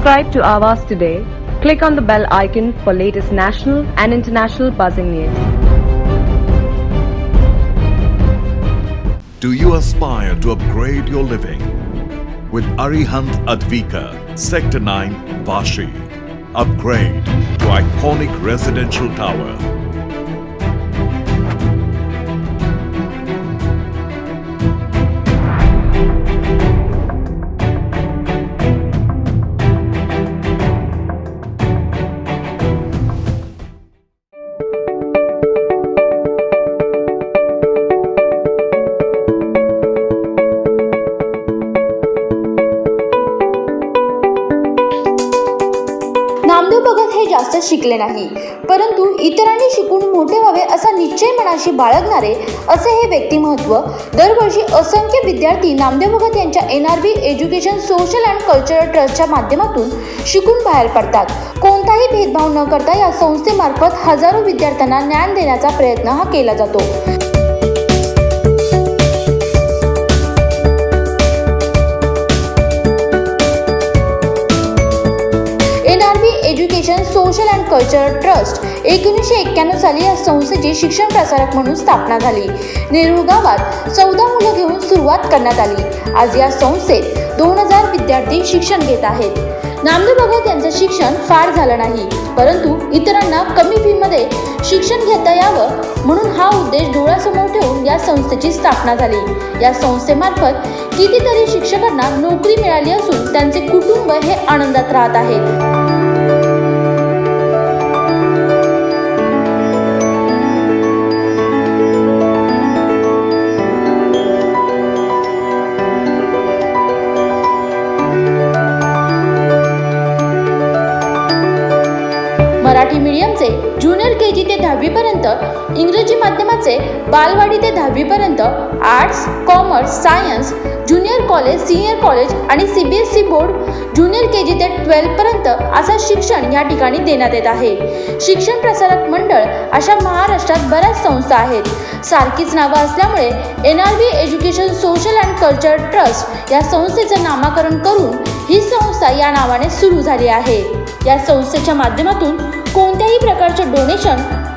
Subscribe to Awaaz today. Click on the bell icon for latest national and international buzzing news. Do you aspire to upgrade your living? With Arihant Advika, Sector 9, Vashi. Upgrade to iconic residential tower. Namdev Bhagat हे जास्त शिकले नाही, परंतु इतरांनी शिकून मोठे व्हावे असा निश्चय मनाशी बाळगणारे असे हे व्यक्तिमत्व. दरवर्षी असंख्य विद्यार्थी नामदेव भगत यांच्या NRV education social and cultural ट्रस्टच्या माध्यमातून शिकून बाहेर पडतात. कोणताही भेदभाव न करता या संस्थेमार्फत हजारो विद्यार्थ्यांना ज्ञान देण्याचा प्रयत्न हा केला जातो. NRV education social and cultural trust 1991 साली या संस्थेची शिक्षण प्रसारक म्हणून स्थापना झाली. नेरूळ गावात 14 मुलं घेऊन सुरुवात करण्यात आली. आज या संस्थेत 2000 विद्यार्थी शिक्षण घेत आहेत. नामदेव भगत यांचं शिक्षण फार झालं नाही, परंतु इतरांना कमी फीमध्ये शिक्षण घेता यावं म्हणून हा उद्देश डोळ्यासमोर ठेवून या संस्थेची स्थापना झाली. या संस्थेमार्फत कितीतरी शिक्षकांना नोकरी मिळाली असून त्यांचे कुटुंब हे आनंदात राहत आहेत. मराठी मीडियमचे ज्युनियर KG ते 10वी पर्यंत, इंग्रजी माध्यमाचे बालवाडी ते 10वी पर्यंत, arts, commerce, science, junior college, senior college आणि CBSE बोर्ड ज्युनियर KG ते 12 पर्यंत असं शिक्षण या ठिकाणी देण्यात येत आहे. शिक्षण प्रसारक मंडळ अशा महाराष्ट्रात बऱ्याच संस्था आहेत. सारखीच नावं असल्यामुळे NRV education social and cultural trust या संस्थेचं नामकरण करून ही संस्था या नावाने सुरू झाली आहे. या संस्थेच्या माध्यमातून कोणत्याही प्रकारचे डोनेशन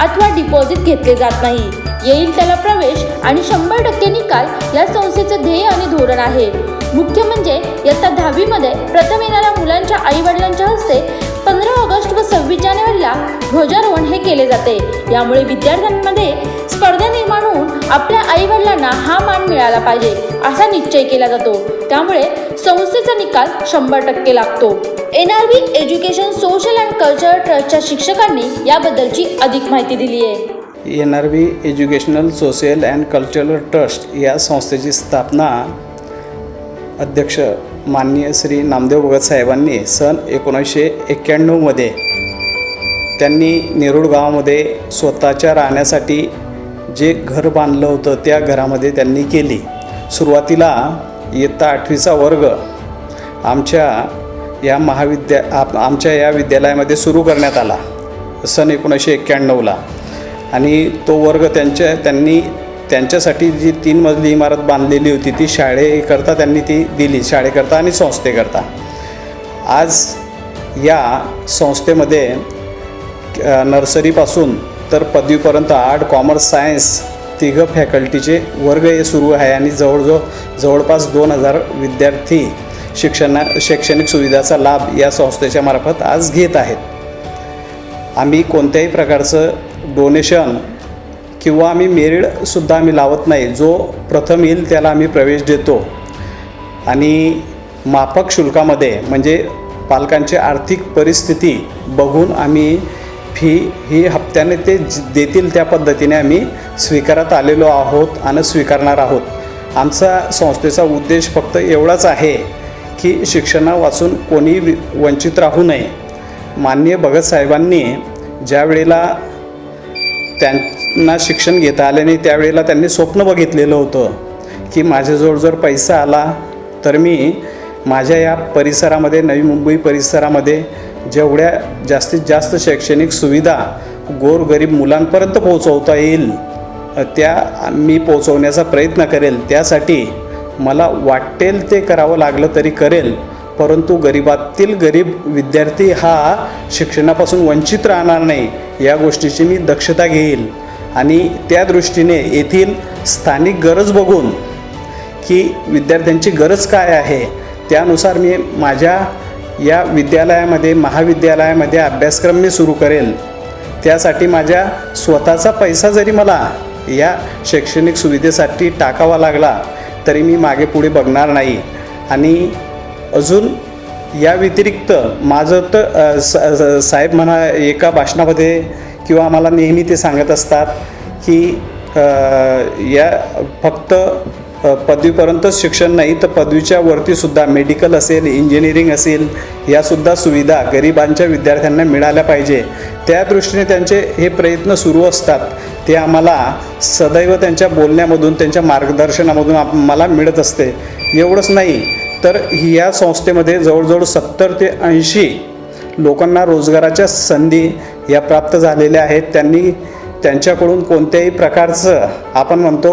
अथवा डिपॉझिट घेतले जात नाही. येईल त्याला प्रवेश आणि 100% निकाल या संस्थेचं ध्येय आणि धोरण आहे. मुख्य म्हणजे इयत्ता 10वी मध्ये प्रथम येणाऱ्या मुलांच्या आईवडिलांच्या हस्ते 15 ऑगस्ट व 26 जानेवारीला ध्वजारोहण हे केले जाते. यामुळे विद्यार्थ्यांमध्ये स्पर्धा निर्माण होऊन आपल्या आईवडिलांना हा मान मिळाला पाहिजे असा निश्चय केला जातो. त्यामुळे संस्थेचा निकाल 100% लागतो. NRV education social and cultural ट्रस्टच्या शिक्षकांनी याबद्दलची अधिक माहिती दिली आहे. NRV educational social and cultural trust या संस्थेची स्थापना अध्यक्ष माननीय श्री नामदेव भगत साहेबांनी सन 1991 मध्ये त्यांनी नेरूळ गावामध्ये स्वतःच्या राहण्यासाठी जे घर बांधलं होतं त्या घरामध्ये त्यांनी केली. सुरुवातीला इयत्ता 8वीचा वर्ग आमच्या या विद्यालयामध्ये सुरू करण्यात आला सन 1991ला आणि तो वर्ग त्यांनी त्यांच्यासाठी जी 3 मजली इमारत बांधलेली होती ती शाळेकरता त्यांनी ती दिली, शाळेकरता आणि संस्थेकरता. आज या संस्थेमध्ये नर्सरीपासून तर पदवीपर्यंत आर्ट, कॉमर्स, सायन्स 3 फॅकल्टीचे वर्ग हे सुरू आहे आणि जवळपास 2000 विद्यार्थी शैक्षणिक सुविधाचा लाभ या संस्थेच्या मार्फत आज घेत आहेत. आम्ही कोणत्याही प्रकारचं डोनेशन किंवा आम्ही मेरिटसुद्धा आम्ही लावत नाही. जो प्रथम येईल त्याला आम्ही प्रवेश देतो आणि माफक शुल्कामध्ये म्हणजे पालकांची आर्थिक परिस्थिती बघून आम्ही फी ही हप्त्याने ते देतील त्या पद्धतीने आम्ही स्वीकारत आलेलो आहोत आणि स्वीकारणार आहोत. आमचा संस्थेचा उद्देश फक्त एवढाच आहे की शिक्षणा वाचून कोणी वंचित राहू नये. माननीय भगत साहेबांनी ज्या वेळेला त्यांना शिक्षण घेता आले नाही त्यावेळेला त्यांनी स्वप्न बघितलेलं होतं की माझ्याजवळ जर पैसा आला तर मी माझ्या या परिसरामध्ये, नवी मुंबई परिसरामध्ये जेवढ्या जास्तीत जास्त शैक्षणिक सुविधा गोरगरीब मुलांपर्यंत पोहोचवता येईल त्या मी पोहोचवण्याचा प्रयत्न करेल. त्यासाठी मला वाटेल ते करावं लागलं तरी करेल, परंतु गरिबातील गरीब विद्यार्थी हा शिक्षणापासून वंचित राहणार नाही या गोष्टीची मी दक्षता घेईल आणि त्या दृष्टीने येथील स्थानिक गरज बघून की विद्यार्थ्यांची गरज काय आहे त्यानुसार मी माझ्या या विद्यालयामध्ये महाविद्यालयामध्ये अभ्यासक्रम मी सुरू करेल. त्यासाठी माझ्या स्वतःचा पैसा जरी मला या शैक्षणिक सुविधेसाठी टाकावा लागला तरी मी मागे पुढे बघणार नाही. आणि अजून या व्यतिरिक्त माझं तर साहेब म्हणा एका भाषणामध्ये किंवा आम्हाला नेहमी ते सांगत असतात की या फक्त पदवीपर्यंतच शिक्षण नाही तर पदवीच्या वरतीसुद्धा मेडिकल असेल इंजिनिअरिंग असेल यासुद्धा सुविधा गरिबांच्या विद्यार्थ्यांना मिळाल्या पाहिजे. त्या दृष्टीने त्यांचे हे प्रयत्न सुरू असतात. ते आम्हाला सदैव त्यांच्या बोलण्यामधून त्यांच्या मार्गदर्शनामधून मला मिळत असते. एवढंच नाही तर या संस्थेमध्ये जवळजवळ 70 ते 80 लोकांना रोजगाराच्या संधी या प्राप्त झालेल्या आहेत. त्यांनी त्यांच्याकडून कोणत्याही प्रकारचं आपण म्हणतो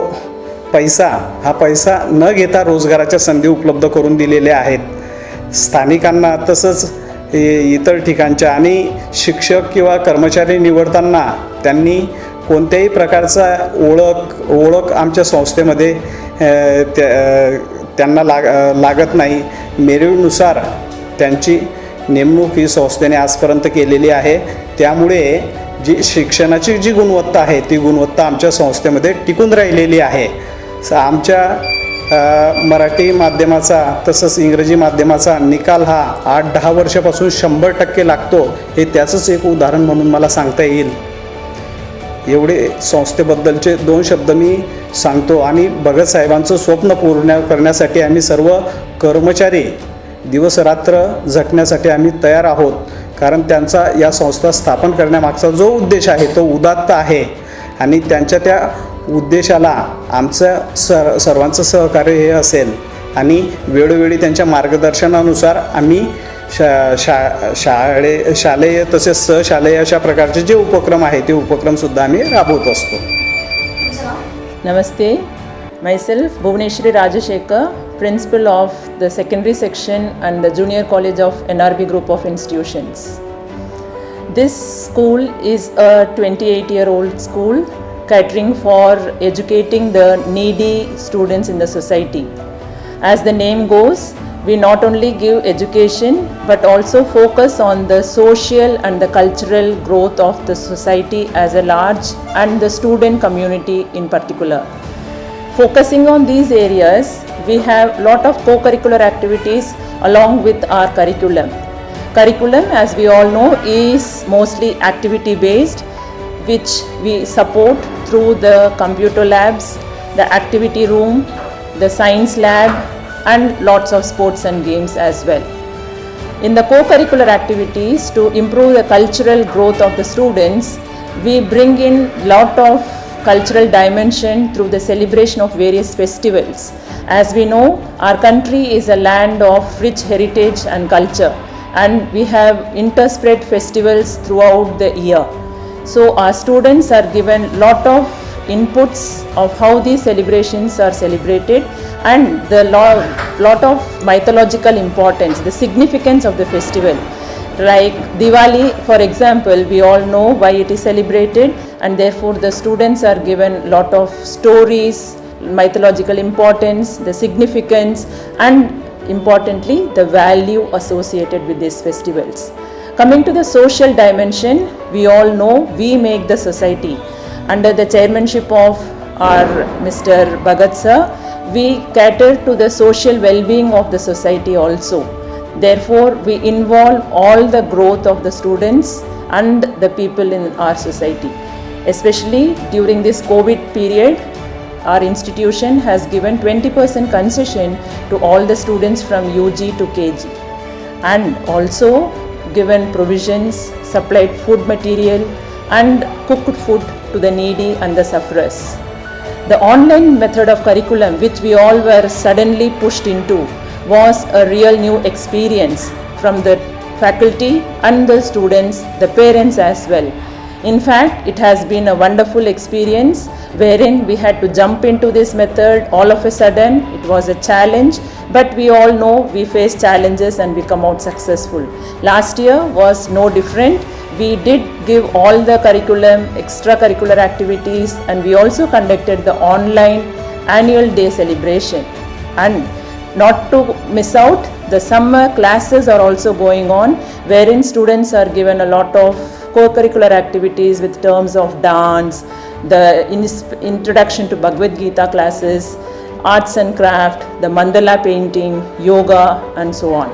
हा पैसा न घेता रोजगाराच्या संधी उपलब्ध करून दिलेल्या आहेत स्थानिकांना तसंच इतर ठिकाणच्या. आणि शिक्षक किंवा कर्मचारी निवडताना त्यांनी कोणत्याही प्रकारचा ओळख आमच्या संस्थेमध्ये त्यांना लागत नाही. मेरिटनुसार त्यांची नेमणूक ही संस्थेने आजपर्यंत केलेली आहे. त्यामुळे जी शिक्षणाची जी गुणवत्ता आहे ती गुणवत्ता आमच्या संस्थेमध्ये टिकून राहिलेली आहे. आमच्या मराठी माध्यमाचा तसंच इंग्रजी माध्यमाचा निकाल हा 8-10 वर्षापासून 100% लागतो हे त्याचंच एक उदाहरण म्हणून मला सांगता येईल. एवढे संस्थेबद्दलचे 2 शब्द मी सांगतो. आणि भगत साहेबांचं स्वप्न पूर्ण करण्यासाठी आम्ही सर्व कर्मचारी दिवसरात्र झटण्यासाठी आम्ही तयार आहोत. कारण त्यांचा या संस्था स्थापन करण्यामागचा जो उद्देश आहे तो उदात्त आहे आणि त्यांच्या त्या उद्देशाला आमचं सर्वांचं सहकार्य हे असेल. आणि वेळोवेळी त्यांच्या मार्गदर्शनानुसार आम्ही शालेय तसेच सहशालेय अशा प्रकारचे जे उपक्रम आहे ते उपक्रमसुद्धा आम्ही राबवत असतो. Namaste, myself Bhuvaneshwari Rajashekar, Principal of the Secondary Section and the Junior College of NRB Group of Institutions. This school is a 28-year-old school catering for educating the needy students in the society. As the name goes, we not only give education but also focus on the social and the cultural growth of the society as a large and the student community in particular. Focusing on these areas, we have lot of co-curricular activities along with our curriculum. Curriculum, as we all know, is mostly activity based, which we support through the computer labs, the activity room, the science lab, and lots of sports and games as well. In the co-curricular activities, to improve the cultural growth of the students, we bring in lot of cultural dimension through the celebration of various festivals. As we know, our country is a land of rich heritage and culture, and we have interspread festivals throughout the year. So our students are given lot of inputs of how these celebrations are celebrated and the lot of mythological importance, the significance of the festival. Like Diwali, for example, we all know why it is celebrated, and therefore the students are given lot of stories, mythological importance, the significance, and importantly the value associated with these festivals. Coming to the social dimension, we all know we make the society. Under the chairmanship of our Mr. Bhagat sir, we cater to the social well-being of the society also. Therefore, we involve all the growth of the students and the people in our society. Especially during this COVID period, our institution has given 20% concession to all the students from UG to KG, and also given provisions, supplied food material and cooked food to the needy and the sufferers. The online method of curriculum, which we all were suddenly pushed into, was a real new experience from the faculty and the students, the parents as well. In fact, it has been a wonderful experience wherein we had to jump into this method all of a sudden. It was a challenge, but we all know we face challenges and we come out successful. Last year was no different. We did give all the curriculum, extracurricular activities, and we also conducted the online annual day celebration. And not to miss out, the summer classes are also going on, wherein students are given a lot of co-curricular activities with terms of dance, the introduction to Bhagavad Gita classes, arts and craft, the mandala painting, yoga, and so on.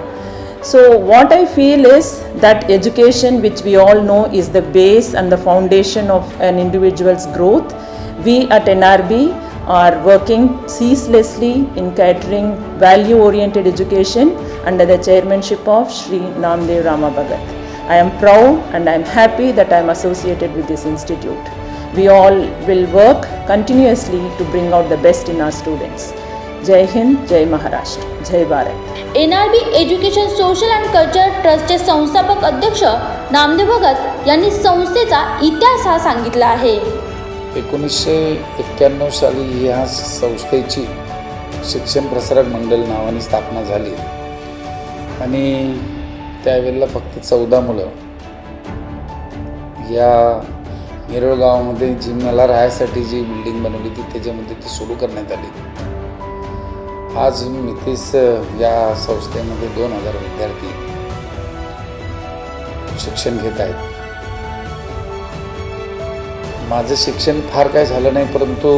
So what I feel is that education, which we all know is the base and the foundation of an individual's growth, we at NRB are working ceaselessly in catering value-oriented education under the chairmanship of Shri Namdev Rama Bhagat. I am proud and I am happy that I am associated with this institute. We all will work continuously to bring out the best in our students. Jai Hind, Jai Maharashtra, Jai Bharat. NRB education social and cultural ट्रस्टचे संस्थापक अध्यक्ष नामदेव भगत यांनी संस्थेचा इतिहास हा सांगितला आहे. 1991 साली या संस्थेची शिक्षण प्रसारक मंडळ नावाने स्थापना झाली आणि त्यावेळेला फक्त 14 मुलं या नेरळ गावामध्ये जी मला राहायसाठी जी बिल्डिंग बनवली ती त्याच्यामध्ये ती सुरू करण्यात आली. आज मितीस या संस्थेमध्ये 2000 विद्यार्थी शिक्षण घेत आहेत. माझं शिक्षण फार काय झालं नाही, परंतु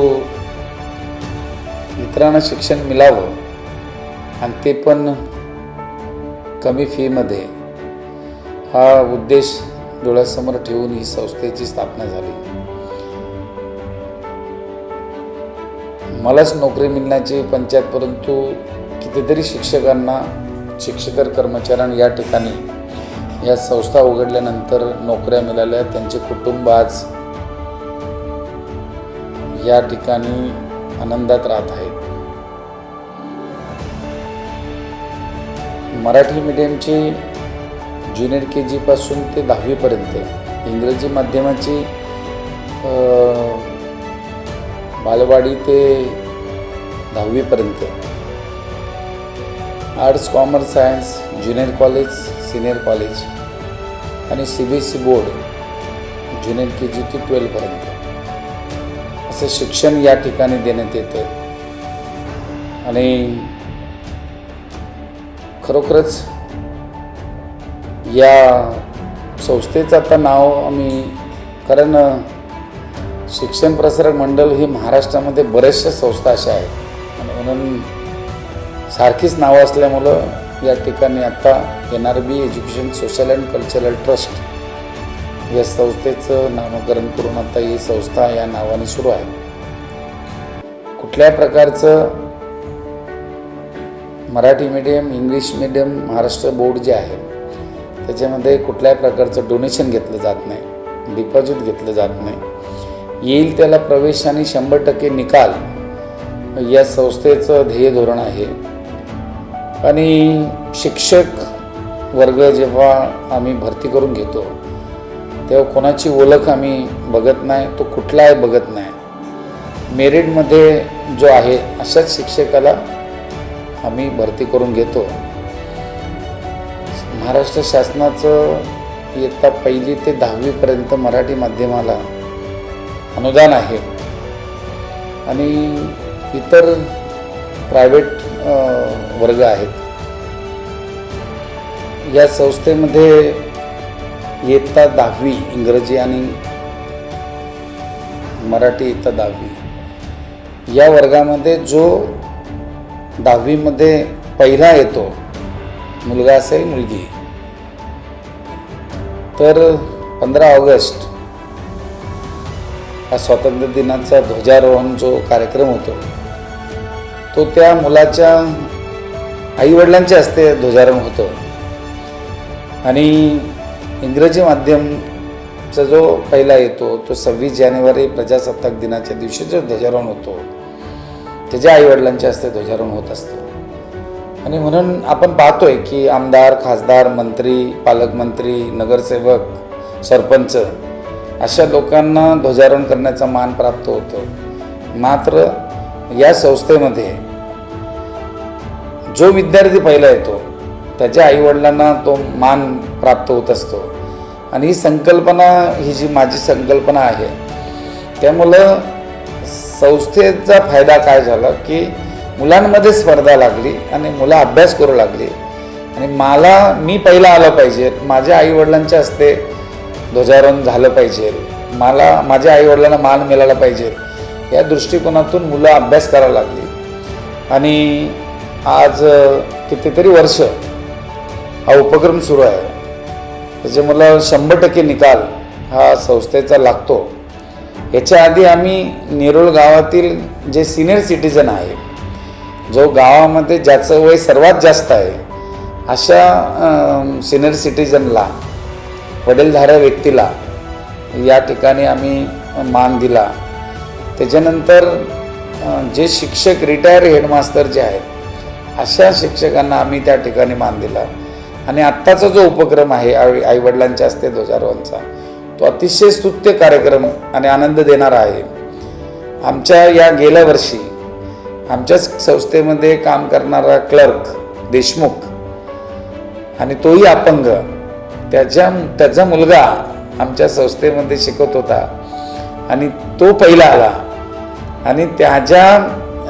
इतरांना शिक्षण मिळावं आणि ते पण कमी फीमध्ये हा उद्देश डोळ्यासमोर ठेवून ही संस्थेची स्थापना झाली. मलाच नोकरी मिळण्याची पंचायत, परंतु कितीतरी शिक्षकांना, शिक्षकेतर कर्मचाऱ्यांना या ठिकाणी या संस्था उघडल्यानंतर नोकऱ्या मिळाल्या. त्यांचे कुटुंब आज या ठिकाणी आनंदात राहत आहेत. मराठी मीडियमची ज्युनियर KG पासून ते 10वी पर्यंत, इंग्रजी माध्यमाची बालवाडी ते 10वी पर्यंत, arts commerce science junior college, senior college आणि CBSE बोर्ड ज्युनियर KG ते 12 पर्यंत असं शिक्षण या ठिकाणी देण्यात येतं. आणि खरोखरच या संस्थेचं आता नाव आम्ही, कारण शिक्षण प्रसारक मंडळ ही महाराष्ट्रामध्ये बऱ्याचशा संस्था अशा आहेत आणि म्हणून सारखीच नावं असल्यामुळं या ठिकाणी आता NRB education social and cultural trust या संस्थेचं नामकरण करून आता ही संस्था या नावाने सुरू आहे. कुठल्याही प्रकारचं Marathi medium, English medium, Maharashtra board जे आहे त्याच्यामध्ये कुठल्याही प्रकारचं डोनेशन घेतलं जात नाही, डिपॉझिट घेतलं जात नाही. येईल त्याला प्रवेश आणि 100% निकाल या संस्थेचं ध्येय धोरण आहे. आणि शिक्षक वर्ग जेव्हा आम्ही भरती करून घेतो तेव्हा कोणाची ओळख आम्ही बघत नाही, तो कुठला आहे बघत नाही. मेरिटमध्ये जो आहे अशाच शिक्षकाला आम्ही भरती करून घेतो. महाराष्ट्र शासनाचं इयत्ता 1ली ते 10वी पर्यंत मराठी माध्यमाला अनुदान आहे आणि इतर प्रायव्हेट वर्ग आहेत. या संस्थेमध्ये इयत्ता 10वी इंग्रजी आणि मराठी इयत्ता 10वी या वर्गामध्ये जो 10वीमध्ये पहिला येतो, मुलगा असेल मुलगी, तर 15 ऑगस्ट हा स्वातंत्र्य दिनाचा ध्वजारोहण जो कार्यक्रम होतो तो त्या मुलाच्या आईवडिलांच्या हस्ते ध्वजारोहण होतं. आणि इंग्रजी माध्यमचा जो पहिला येतो तो 26 जानेवारी प्रजासत्ताक दिनाच्या दिवशी जो ध्वजारोहण होतो त्याच्या आईवडिलांच्या हस्ते ध्वजारोहण होत असतं. आणि म्हणून आपण पाहतोय की आमदार, खासदार, मंत्री, पालकमंत्री, नगरसेवक, सरपंच अशा लोकांना ध्वजारोहण करण्याचा मान प्राप्त होतो. मात्र या संस्थेमध्ये जो विद्यार्थी पहिला येतो त्याच्या आईवडिलांना तो मान प्राप्त होत असतो. आणि ही संकल्पना, ही जी माझी संकल्पना आहे, त्यामुळं संस्थेचा फायदा काय झाला की मुलांमध्ये स्पर्धा लागली आणि मुलं अभ्यास करू लागली. आणि मी पहिला आलं पाहिजे, माझ्या आईवडिलांच्या हस्ते ध्वजारोहण झालं पाहिजे, माझ्या आईवडिलांना मान मिळाला पाहिजे, या दृष्टिकोनातून मुलं अभ्यास करायला लागली. आणि आज कितीतरी वर्ष हा उपक्रम सुरू आहे. त्याच्यामुळं 100% निकाल हा संस्थेचा लागतो. याच्या आधी आम्ही नेरूळ गावातील जे सिनियर सिटीजन आहे, जो गावामध्ये ज्याचं वय सर्वात जास्त आहे, अशा सिनियर सिटीजनला, वडीलधाऱ्या व्यक्तीला या ठिकाणी आम्ही मान दिला. त्याच्यानंतर जे शिक्षक, रिटायर हेडमास्टर जे आहेत, अशा शिक्षकांना आम्ही त्या ठिकाणी मान दिला. आणि आत्ताचा जो उपक्रम आहे आईवडिलांच्या हस्ते ध्वजारोहणचा, तो अतिशय स्तुत्य कार्यक्रम आणि आनंद देणारा आहे. आमच्या या गेल्या वर्षी आमच्या संस्थेमध्ये काम करणारा क्लर्क देशमुख, आणि तोही अपंग, त्याचा मुलगा आमच्या संस्थेमध्ये शिकत होता आणि तो पहिला आला. आणि त्याच्या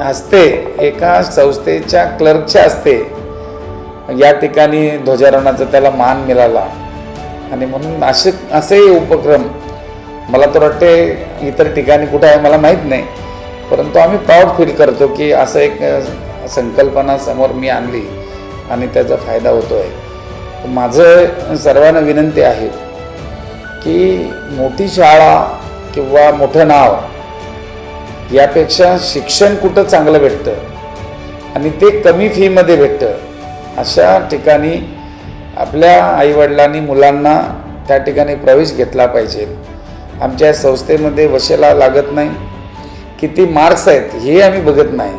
हस्ते, एका संस्थेच्या क्लर्कच्या हस्ते या ठिकाणी ध्वजारोहणाचा त्याला मान मिळाला. आणि म्हणून असेही उपक्रम मला तर वाटते इतर ठिकाणी कुठं आहे मला माहीत नाही, परंतु आम्ही प्राऊड फील करतो की असं एक संकल्पना समोर मी आणली आणि त्याचा फायदा होतो आहे. माझं सर्वांना विनंती आहे की मोठी शाळा किंवा मोठं नाव यापेक्षा शिक्षण कुठं चांगलं भेटतं आणि ते कमी फीमध्ये भेटतं, अशा ठिकाणी आपल्या आईवडिलांनी मुलांना त्या ठिकाणी प्रवेश घेतला पाहिजे. आमच्या संस्थेमध्ये वशेला लागत नाही, किती मार्क्स आहेत हे आम्ही बघत नाही.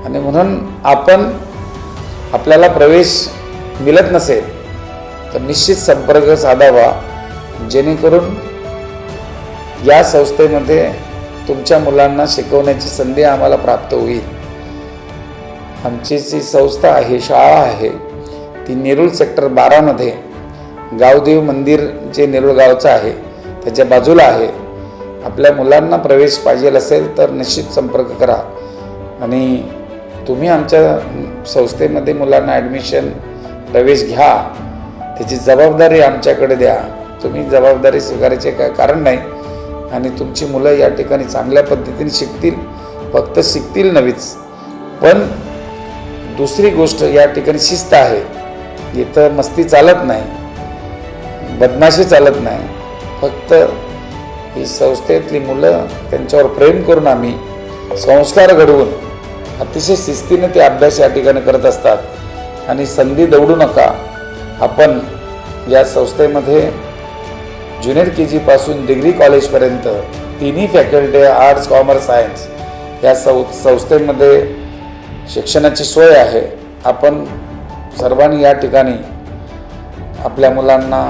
आणि म्हणून आपल्याला प्रवेश मिळत नसेल तर निश्चित संपर्क साधावा, जेणेकरून या संस्थेमध्ये तुमच्या मुलांना शिकवण्याची संधी आम्हाला प्राप्त होईल. आमची जी संस्था आहे, शाळा आहे, ती नेरूळ सेक्टर 12मध्ये गावदेव मंदिर जे नेरूळ गावचं आहे त्याच्या बाजूला आहे. आपल्या मुलांना प्रवेश पाहिजे असेल तर निश्चित संपर्क करा. आणि तुम्ही आमच्या संस्थेमध्ये मुलांना ॲडमिशन, प्रवेश घ्या, त्याची जबाबदारी आमच्याकडे द्या. तुम्ही जबाबदारी स्वीकारायचे काय कारण नाही. आणि तुमची मुलं या ठिकाणी चांगल्या पद्धतीने शिकतील, फक्त शिकतील नव्हेच, पण दुसरी गोष्ट या ठिकाणी शिस्त आहे. इथं मस्ती चालत नाही, बदमाशी चालत नाही. फक्त ही संस्थेतली मुलं, त्यांच्यावर प्रेम करून आम्ही संस्कार घडवून अतिशय शिस्तीने ते अभ्यास या ठिकाणी करत असतात. आणि संधी दवडू नका. आपण या संस्थेमध्ये ज्युनियर KG पासून डिग्री कॉलेजपर्यंत तिन्ही फॅकल्टी, आर्ट्स, कॉमर्स, सायन्स, या संस्थेमध्ये शिक्षणाची सोय आहे. आपण सर्वांनी या ठिकाणी आपल्या मुलांना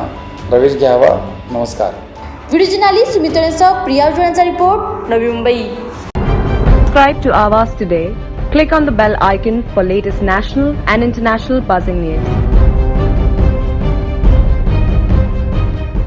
प्रवेश घ्यावा. नमस्कार. Video journalist सुमित्रांसह Priya जोडांचा report, Navi Mumbai. Subscribe to Awaaz today. Click on the bell icon for latest national and international buzzing news.